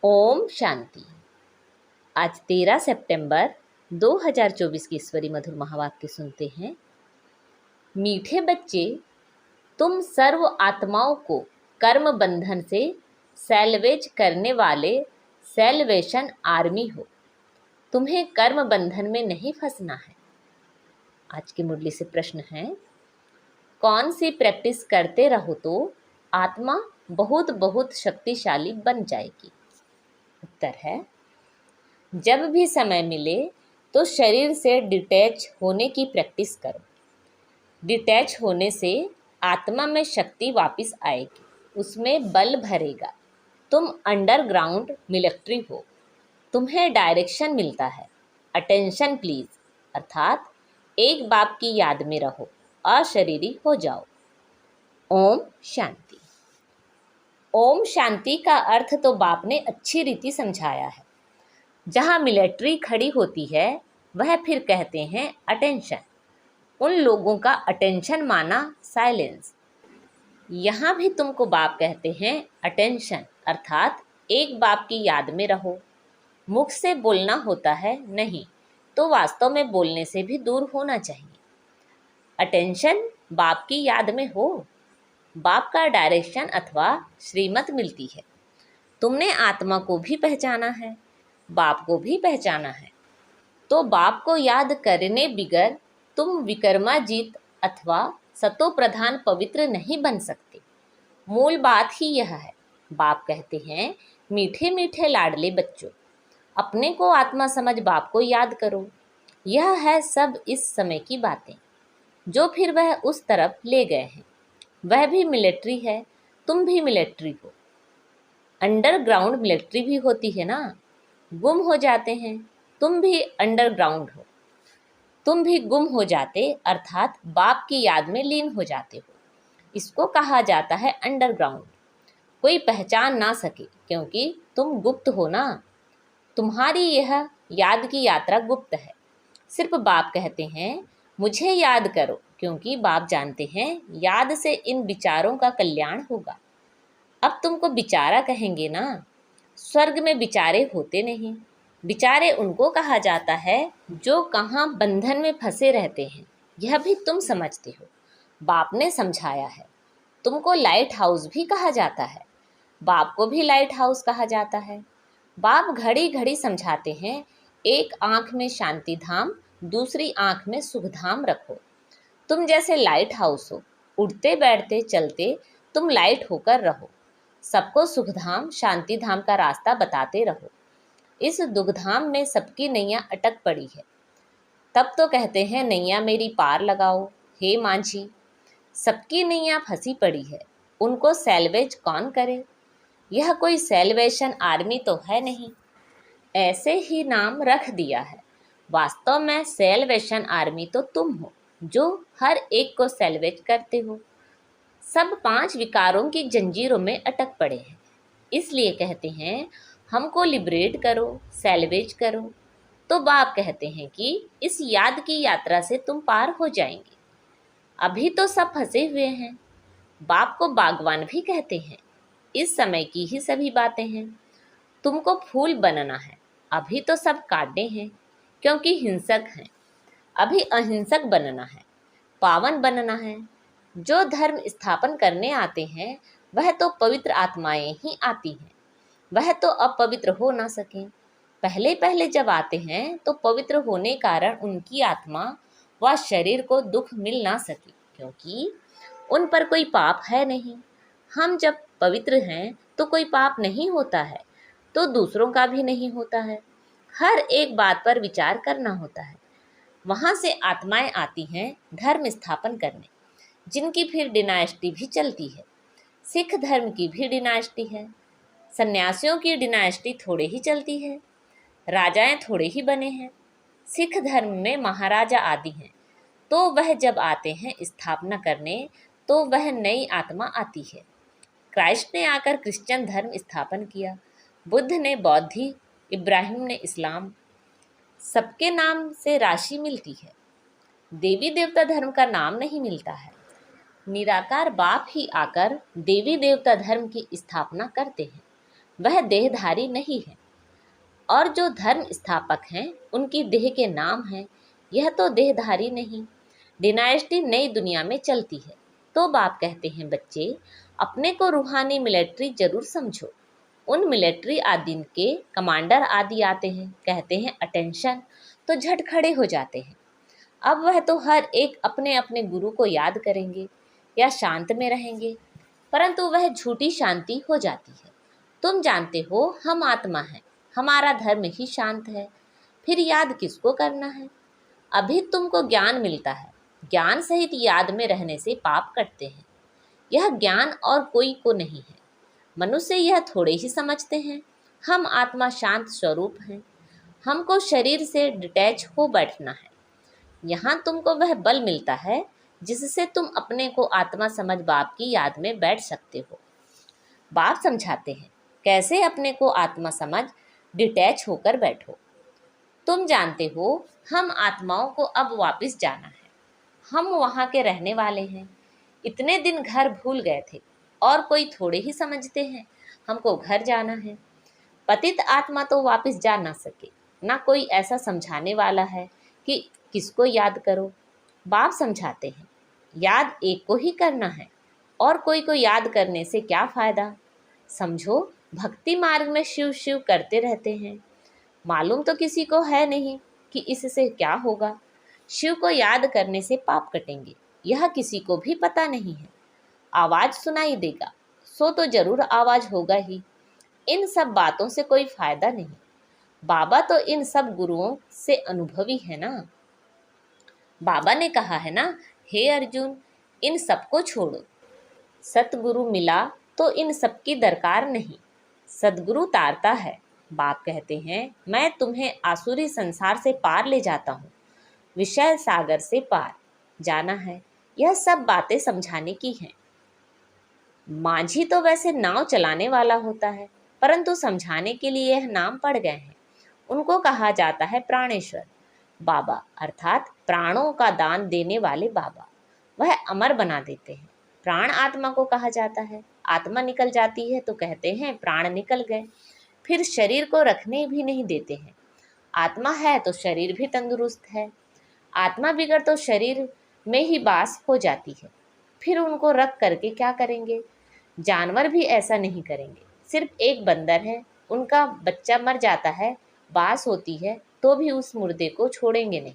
ओम शांति। आज 13 सितंबर 2024 की ईश्वरी मधुर महावाक्य सुनते हैं। मीठे बच्चे, तुम सर्व आत्माओं को कर्म बंधन से सैल्वेज करने वाले सैल्वेशन आर्मी हो। तुम्हें कर्म बंधन में नहीं फंसना है। आज की मुरली से प्रश्न है, कौन सी प्रैक्टिस करते रहो तो आत्मा बहुत बहुत शक्तिशाली बन जाएगी। उत्तर है, जब भी समय मिले तो शरीर से डिटैच होने की प्रैक्टिस करो। डिटैच होने से आत्मा में शक्ति वापस आएगी, उसमें बल भरेगा। तुम अंडरग्राउंड मिलिट्री हो, तुम्हें डायरेक्शन मिलता है। अटेंशन प्लीज, अर्थात एक बाप की याद में रहो, अशरीरी हो जाओ। ओम शांति। ओम शांति का अर्थ तो बाप ने अच्छी रीति समझाया है। जहाँ मिलिट्री खड़ी होती है वह फिर कहते हैं अटेंशन। उन लोगों का अटेंशन माना साइलेंस। यहाँ भी तुमको बाप कहते हैं अटेंशन, अर्थात एक बाप की याद में रहो। मुख से बोलना होता है, नहीं तो वास्तव में बोलने से भी दूर होना चाहिए। अटेंशन बाप की याद में हो। बाप का डायरेक्शन अथवा श्रीमत मिलती है। तुमने आत्मा को भी पहचाना है, बाप को भी पहचाना है, तो बाप को याद करने बिगर तुम विकर्माजीत अथवा सतो प्रधान पवित्र नहीं बन सकते। मूल बात ही यह है। बाप कहते हैं, मीठे मीठे लाडले बच्चों, अपने को आत्मा समझ बाप को याद करो। यह है सब इस समय की बातें, जो फिर वह उस तरफ ले गए हैं। वह भी मिलिट्री है, तुम भी मिलिट्री हो। अंडरग्राउंड मिलिट्री भी होती है ना, गुम हो जाते हैं। तुम भी अंडरग्राउंड हो, तुम भी गुम हो जाते, अर्थात बाप की याद में लीन हो जाते हो। इसको कहा जाता है अंडरग्राउंड। कोई पहचान ना सके, क्योंकि तुम गुप्त हो ना। तुम्हारी यह याद की यात्रा गुप्त है। सिर्फ बाप कहते हैं, मुझे याद करो, क्योंकि बाप जानते हैं याद से इन विचारों का कल्याण होगा। अब तुमको बिचारा कहेंगे ना। स्वर्ग में बिचारे होते नहीं। बिचारे उनको कहा जाता है जो कहाँ बंधन में फंसे रहते हैं। यह भी तुम समझते हो, बाप ने समझाया है। तुमको लाइट हाउस भी कहा जाता है, बाप को भी लाइट हाउस कहा जाता है। बाप घड़ी घड़ी समझाते हैं, एक आँख में शांति धाम, दूसरी आँख में सुख धाम रखो। तुम जैसे लाइट हाउस हो, उठते बैठते चलते तुम लाइट होकर रहो। सबको सुखधाम शांति धाम का रास्ता बताते रहो। इस दुखधाम में सबकी नैया अटक पड़ी है। तब तो कहते हैं, नैया मेरी पार लगाओ हे मांझी। सबकी नैया फंसी पड़ी है, उनको सैल्वेज कौन करे। यह कोई सैल्वेशन आर्मी तो है नहीं, ऐसे ही नाम रख दिया है। वास्तव में सैल्वेशन आर्मी तो तुम हो, जो हर एक को सैल्वेज करते हो। सब 5 विकारों की जंजीरों में अटक पड़े हैं, इसलिए कहते हैं हमको लिबरेट करो, सैल्वेज करो। तो बाप कहते हैं कि इस याद की यात्रा से तुम पार हो जाएंगे। अभी तो सब फंसे हुए हैं। बाप को बागवान भी कहते हैं। इस समय की ही सभी बातें हैं। तुमको फूल बनना है, अभी तो सब काटे हैं, क्योंकि हिंसक हैं। अभी अहिंसक बनना है, पावन बनना है। जो धर्म स्थापन करने आते हैं वह तो पवित्र आत्माएं ही आती हैं, वह तो अपवित्र हो ना सकें। पहले पहले जब आते हैं तो पवित्र होने कारण उनकी आत्मा व शरीर को दुख मिल ना सके, क्योंकि उन पर कोई पाप है नहीं। हम जब पवित्र हैं तो कोई पाप नहीं होता है, तो दूसरों का भी नहीं होता है। हर एक बात पर विचार करना होता है। वहाँ से आत्माएं आती हैं धर्म स्थापन करने, जिनकी फिर डिनाइस्टी भी चलती है। सिख धर्म की भी डिनाइस्टी है। सन्यासियों की डिनाइस्टी थोड़े ही चलती है, राजाएं थोड़े ही बने हैं। सिख धर्म में महाराजा आदि हैं, तो वह जब आते हैं स्थापना करने तो वह नई आत्मा आती है। क्राइस्ट ने आकर क्रिश्चियन धर्म स्थापन किया, बुद्ध ने बौद्धी, इब्राहिम ने इस्लाम। सबके नाम से राशि मिलती है, देवी देवता धर्म का नाम नहीं मिलता है। निराकार बाप ही आकर देवी देवता धर्म की स्थापना करते हैं। वह देहधारी नहीं है, और जो धर्म स्थापक हैं उनकी देह के नाम हैं, यह तो देहधारी नहीं। डिनाइस्टी नई दुनिया में चलती है। तो बाप कहते हैं, बच्चे अपने को रूहानी मिलिट्री जरूर समझो। उन मिलिट्री आदि के कमांडर आदि आते हैं, कहते हैं अटेंशन, तो झट खड़े हो जाते हैं। अब वह तो हर एक अपने अपने गुरु को याद करेंगे या शांत में रहेंगे, परंतु वह झूठी शांति हो जाती है। तुम जानते हो हम आत्मा हैं, हमारा धर्म ही शांत है, फिर याद किसको करना है? अभी तुमको ज्ञान मिलता है, ज्ञान सहित याद में रहने से पाप कटते हैं। यह ज्ञान और कोई को नहीं है। मनुष्य यह थोड़े ही समझते हैं। हम आत्मा शांत स्वरूप हैं, हमको शरीर से डिटैच हो बैठना है। यहाँ तुमको वह बल मिलता है जिससे तुम अपने को आत्मा समझ बाप की याद में बैठ सकते हो। बाप समझाते हैं कैसे अपने को आत्मा समझ डिटैच होकर बैठो। तुम जानते हो हम आत्माओं को अब वापस जाना है, हम वहाँ के रहने वाले हैं। इतने दिन घर भूल गए थे और कोई थोड़े ही समझते हैं हमको घर जाना है। पतित आत्मा तो वापस जा ना सके, ना कोई ऐसा समझाने वाला है कि किसको याद करो। बाप समझाते हैं याद एक को ही करना है, और कोई को याद करने से क्या फ़ायदा। समझो भक्ति मार्ग में शिव शिव करते रहते हैं, मालूम तो किसी को है नहीं कि इससे क्या होगा। शिव को याद करने से पाप कटेंगे, यह किसी को भी पता नहीं है। आवाज़ सुनाई देगा सो तो जरूर आवाज़ होगा ही। इन सब बातों से कोई फायदा नहीं। बाबा तो इन सब गुरुओं से अनुभवी है ना। बाबा ने कहा है ना, हे अर्जुन इन सबको छोड़ो, सतगुरु मिला तो इन सब की दरकार नहीं। सदगुरु तारता है। बाप कहते हैं मैं तुम्हें आसुरी संसार से पार ले जाता हूँ, विषय सागर से पार जाना है। यह सब बातें समझाने की हैं। माझी तो वैसे नाव चलाने वाला होता है, परंतु समझाने के लिए यह नाम पड़ गए हैं। उनको कहा जाता है प्राणेश्वर बाबा, अर्थात प्राणों का दान देने वाले बाबा। वह अमर बना देते हैं। प्राण आत्मा को कहा जाता है। आत्मा निकल जाती है तो कहते हैं प्राण निकल गए, फिर शरीर को रखने भी नहीं देते हैं। आत्मा है तो शरीर भी तंदुरुस्त है। आत्मा बिगड़ तो शरीर में ही बास हो जाती है, फिर उनको रख करके क्या करेंगे। जानवर भी ऐसा नहीं करेंगे। सिर्फ एक बंदर है, उनका बच्चा मर जाता है, बास होती है, तो भी उस मुर्दे को छोड़ेंगे नहीं,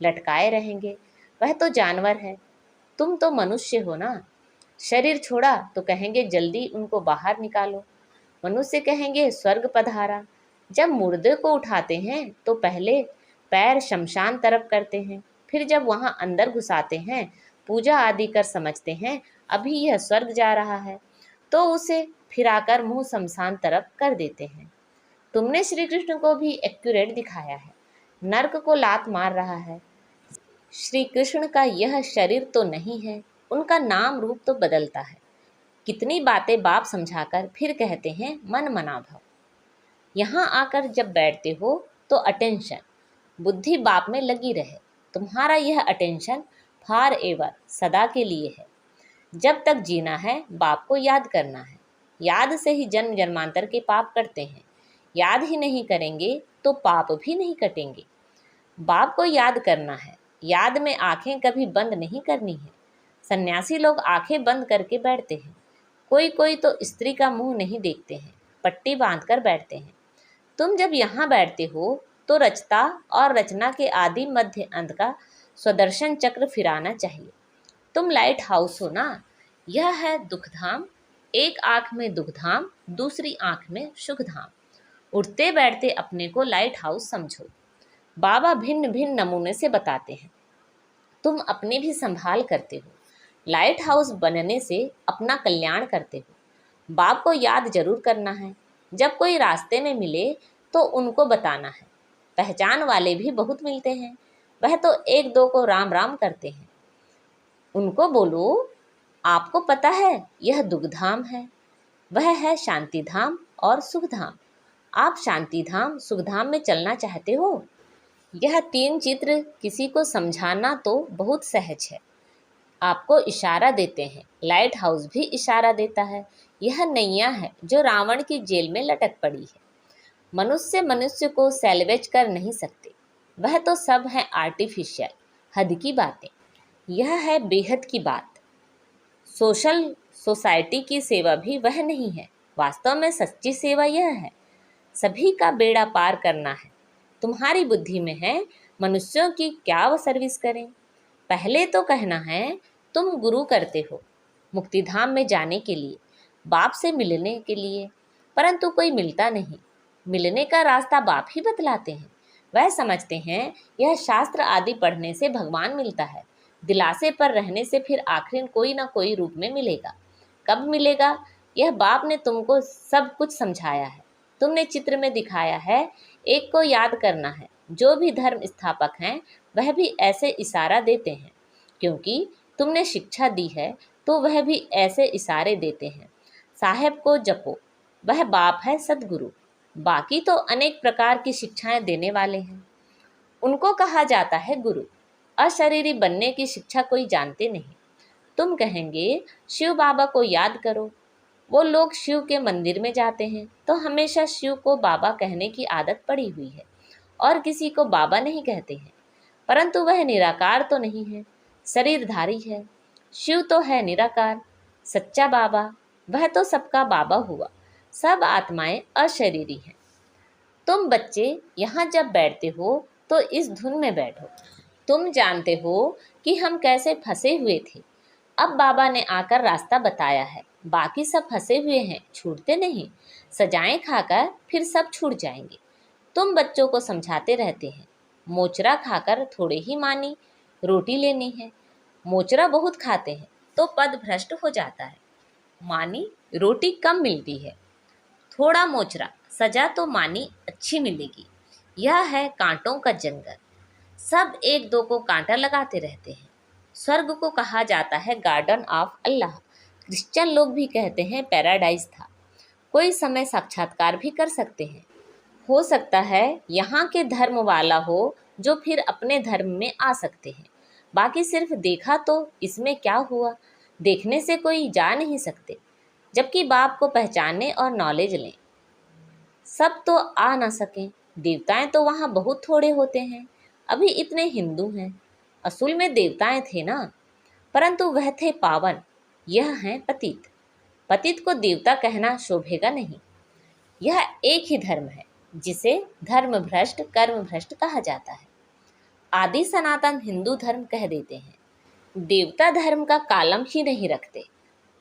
लटकाए रहेंगे। वह तो जानवर है, तुम तो मनुष्य हो ना। शरीर छोड़ा तो कहेंगे जल्दी उनको बाहर निकालो। मनुष्य कहेंगे स्वर्ग पधारा। जब मुर्दे को उठाते हैं तो पहले पैर शमशान तरफ करते हैं, फिर जब वहाँ अंदर घुसाते हैं, पूजा आदि कर समझते हैं अभी यह स्वर्ग जा रहा है, तो उसे फिराकर मुंह शमशान तरफ कर देते हैं। तुमने श्री कृष्ण को भी एक्यूरेट दिखाया है, नर्क को लात मार रहा है। श्री कृष्ण का यह शरीर तो नहीं है, उनका नाम रूप तो बदलता है। कितनी बातें बाप समझाकर फिर कहते हैं मन मना भव। यहाँ आकर जब बैठते हो तो अटेंशन, बुद्धि बाप में लगी रहे। तुम्हारा यह अटेंशन फॉर एवर, सदा के लिए है। जब तक जीना है बाप को याद करना है। याद से ही जन्म जन्मांतर के पाप कटते हैं। याद ही नहीं करेंगे तो पाप भी नहीं कटेंगे। बाप को याद करना है। याद में आंखें कभी बंद नहीं करनी है। सन्यासी लोग आंखें बंद करके बैठते हैं। कोई कोई तो स्त्री का मुंह नहीं देखते हैं, पट्टी बांधकर बैठते हैं। तुम जब यहाँ बैठते हो तो रचता और रचना के आदि मध्य अंत का स्वदर्शन चक्र फिराना चाहिए। तुम लाइट हाउस हो ना। यह है दुखधाम। एक आँख में दुखधाम, दूसरी आँख में सुखधाम। उठते बैठते अपने को लाइट हाउस समझो। बाबा भिन्न भिन्न नमूने से बताते हैं, तुम अपनी भी संभाल करते हो। लाइट हाउस बनने से अपना कल्याण करते हो। बाप को याद जरूर करना है। जब कोई रास्ते में मिले तो उनको बताना है। पहचान वाले भी बहुत मिलते हैं, वह तो एक दो को राम राम करते हैं। उनको बोलो आपको पता है यह दुखधाम है, वह है शांति धाम और सुखधाम। आप शांति धाम सुखधाम में चलना चाहते हो। यह तीन चित्र किसी को समझाना तो बहुत सहज है। आपको इशारा देते हैं, लाइट हाउस भी इशारा देता है। यह नैया है जो रावण की जेल में लटक पड़ी है। मनुष्य मनुष्य को सैल्वेज कर नहीं सकते, वह तो सब है आर्टिफिशियल, हद की बातें। यह है बेहद की बात। सोशल सोसाइटी की सेवा भी वह नहीं है। वास्तव में सच्ची सेवा यह है, सभी का बेड़ा पार करना है। तुम्हारी बुद्धि में है मनुष्यों की क्या वो सर्विस करें। पहले तो कहना है तुम गुरु करते हो मुक्तिधाम में जाने के लिए, बाप से मिलने के लिए, परंतु कोई मिलता नहीं। मिलने का रास्ता बाप ही बतलाते हैं। वह समझते हैं यह शास्त्र आदि पढ़ने से भगवान मिलता है, दिलासे पर रहने से फिर आखिर कोई ना कोई रूप में मिलेगा। कब मिलेगा यह बाप ने तुमको सब कुछ समझाया है, तुमने चित्र में दिखाया है। एक को याद करना है, जो भी धर्म स्थापक हैं वह भी ऐसे इशारा देते हैं, क्योंकि तुमने शिक्षा दी है तो वह भी ऐसे इशारे देते हैं। साहेब को जपो, वह बाप है सदगुरु। बाकी तो अनेक प्रकार की शिक्षाएं देने वाले हैं, उनको कहा जाता है गुरु। अशरीरी बनने की शिक्षा कोई जानते नहीं। तुम कहेंगे शिव बाबा को याद करो। वो लोग शिव के मंदिर में जाते हैं तो हमेशा शिव को बाबा कहने की आदत पड़ी हुई है और किसी को बाबा नहीं कहते हैं, परंतु वह निराकार तो नहीं है, शरीरधारी है। शिव तो है निराकार, सच्चा बाबा, वह तो सबका बाबा हुआ। सब आत्माएं अशरीरी हैं। तुम बच्चे यहाँ जब बैठते हो तो इस धुन में बैठो। तुम जानते हो कि हम कैसे फंसे हुए थे, अब बाबा ने आकर रास्ता बताया है। बाकी सब फंसे हुए हैं, छूटते नहीं। सजाएं खाकर फिर सब छूट जाएंगे। तुम बच्चों को समझाते रहते हैं, मोचरा खाकर थोड़े ही मानी रोटी लेनी है। मोचरा बहुत खाते हैं तो पद भ्रष्ट हो जाता है। मानी रोटी कम मिलती है, थोड़ा मोचरा सजा तो मानी अच्छी मिलेगी। यह है कांटों का जंगल, सब एक दो को कांटा लगाते रहते हैं। स्वर्ग को कहा जाता है गार्डन ऑफ अल्लाह। क्रिश्चियन लोग भी कहते हैं पैराडाइज था। कोई समय साक्षात्कार भी कर सकते हैं। हो सकता है यहाँ के धर्म वाला हो जो फिर अपने धर्म में आ सकते हैं। बाकी सिर्फ देखा तो इसमें क्या हुआ, देखने से कोई जा नहीं सकते, जबकि बाप को पहचानने और नॉलेज लें। सब तो आ ना सकें, देवताएं तो वहाँ बहुत थोड़े होते हैं। अभी इतने हिंदू हैं, असूल में देवताएं थे ना, परंतु वह थे पावन। यह हैं पतित। पतित को देवता कहना शोभेगा नहीं। यह एक ही धर्म है जिसे धर्म भ्रष्ट कर्म भ्रष्ट कहा जाता है। आदि सनातन हिंदू धर्म कह देते हैं, देवता धर्म का कालम ही नहीं रखते।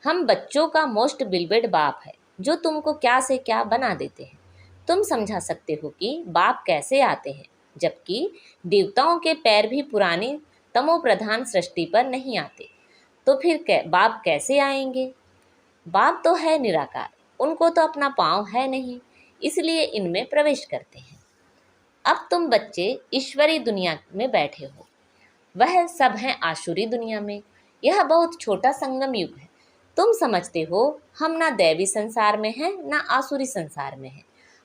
हम बच्चों का मोस्ट बिलवेड बाप है जो तुमको क्या से क्या बना देते हैं। तुम समझा सकते हो कि बाप कैसे आते हैं, जबकि देवताओं के पैर भी पुरानी तमो प्रधान सृष्टि पर नहीं आते, तो फिर बाप कैसे आएंगे। बाप तो है निराकार, उनको तो अपना पाँव है नहीं, इसलिए इनमें प्रवेश करते हैं। अब तुम बच्चे ईश्वरी दुनिया में बैठे हो, वह सब हैं आसुरी दुनिया में। यह बहुत छोटा संगम युग है। तुम समझते हो हम ना दैवी संसार में हैं ना आसुरी संसार में हैं,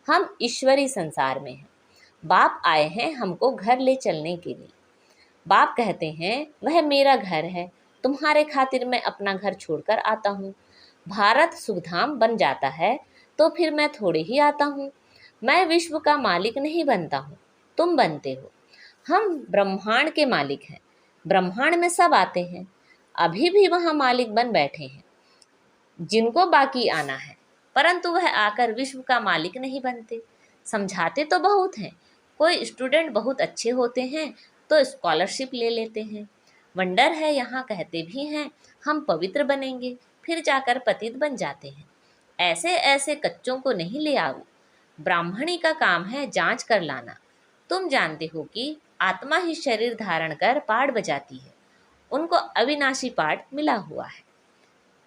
हम ईश्वरी संसार में हैं। बाप आए हैं हमको घर ले चलने के लिए। बाप कहते हैं वह मेरा घर है, तुम्हारे खातिर मैं अपना घर छोड़कर आता हूँ। भारत सुखधाम बन जाता है तो फिर मैं थोड़े ही आता हूँ। मैं विश्व का मालिक नहीं बनता हूँ, तुम बनते हो। हम ब्रह्मांड के मालिक हैं, ब्रह्मांड में सब आते हैं, अभी भी वहाँ मालिक बन बैठे हैं जिनको बाकी आना है, परंतु वह आकर विश्व का मालिक नहीं बनते। समझाते तो बहुत हैं, कोई स्टूडेंट बहुत अच्छे होते हैं तो स्कॉलरशिप ले लेते हैं। वंडर है यहाँ कहते भी हैं हम पवित्र बनेंगे, फिर जाकर पतित बन जाते हैं। ऐसे ऐसे कच्चों को नहीं ले आओ, ब्राह्मणी का काम है जांच कर लाना। तुम जानते हो कि आत्मा ही शरीर धारण कर पाठ बजाती है, उनको अविनाशी पाठ मिला हुआ है।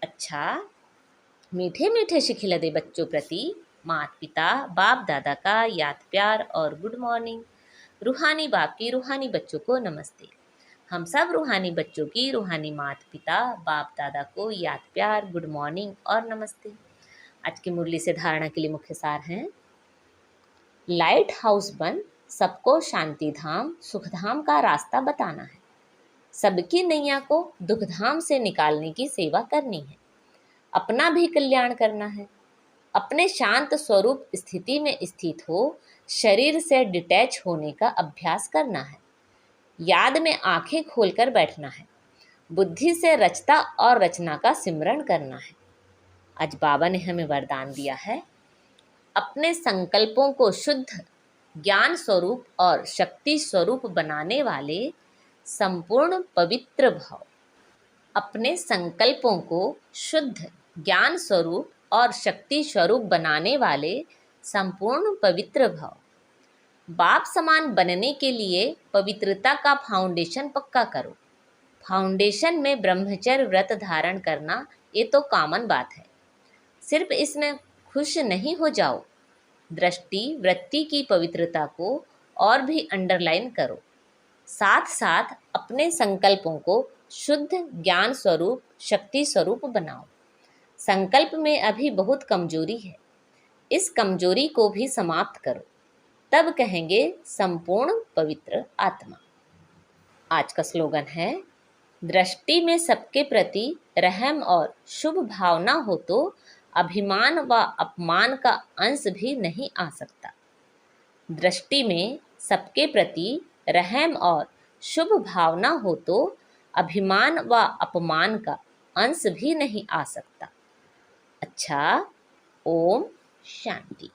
अच्छा, मीठे मीठे शिखिलदे बच्चों प्रति माता पिता बाप दादा का याद प्यार और गुड मॉर्निंग। रूहानी बाप की रूहानी बच्चों को नमस्ते। हम सब रूहानी बच्चों की रूहानी माता पिता बाप दादा को याद प्यार गुड मॉर्निंग और नमस्ते। आज की मुरली से धारणा के लिए मुख्य सार हैं, लाइट हाउस बन सबको शांति धाम सुखधाम का रास्ता बताना है। सबकी नैया को दुखधाम से निकालने की सेवा करनी है। अपना भी कल्याण करना है। अपने शांत स्वरूप स्थिति में स्थित हो शरीर से डिटैच होने का अभ्यास करना है। याद में आंखें खोलकर बैठना है। बुद्धि से रचता और रचना का सिमरण करना है। आज बाबा ने हमें वरदान दिया है, अपने संकल्पों को शुद्ध ज्ञान स्वरूप और शक्ति स्वरूप बनाने वाले संपूर्ण पवित्र भाव। अपने संकल्पों को शुद्ध ज्ञान स्वरूप और शक्ति स्वरूप बनाने वाले संपूर्ण पवित्र भाव। बाप समान बनने के लिए पवित्रता का फाउंडेशन पक्का करो। फाउंडेशन में ब्रह्मचर्य व्रत धारण करना ये तो कॉमन बात है, सिर्फ इसमें खुश नहीं हो जाओ। दृष्टि वृत्ति की पवित्रता को और भी अंडरलाइन करो। साथ साथ अपने संकल्पों को शुद्ध ज्ञान स्वरूप शक्ति स्वरूप बनाओ। संकल्प में अभी बहुत कमजोरी है, इस कमजोरी को भी समाप्त करो, तब कहेंगे संपूर्ण पवित्र आत्मा। आज का स्लोगन है, दृष्टि में सबके प्रति रहम और शुभ भावना हो तो अभिमान व अपमान का अंश भी नहीं आ सकता। दृष्टि में सबके प्रति रहम और शुभ भावना हो तो अभिमान व अपमान का अंश भी नहीं आ सकता। अच्छा, ओम शांति।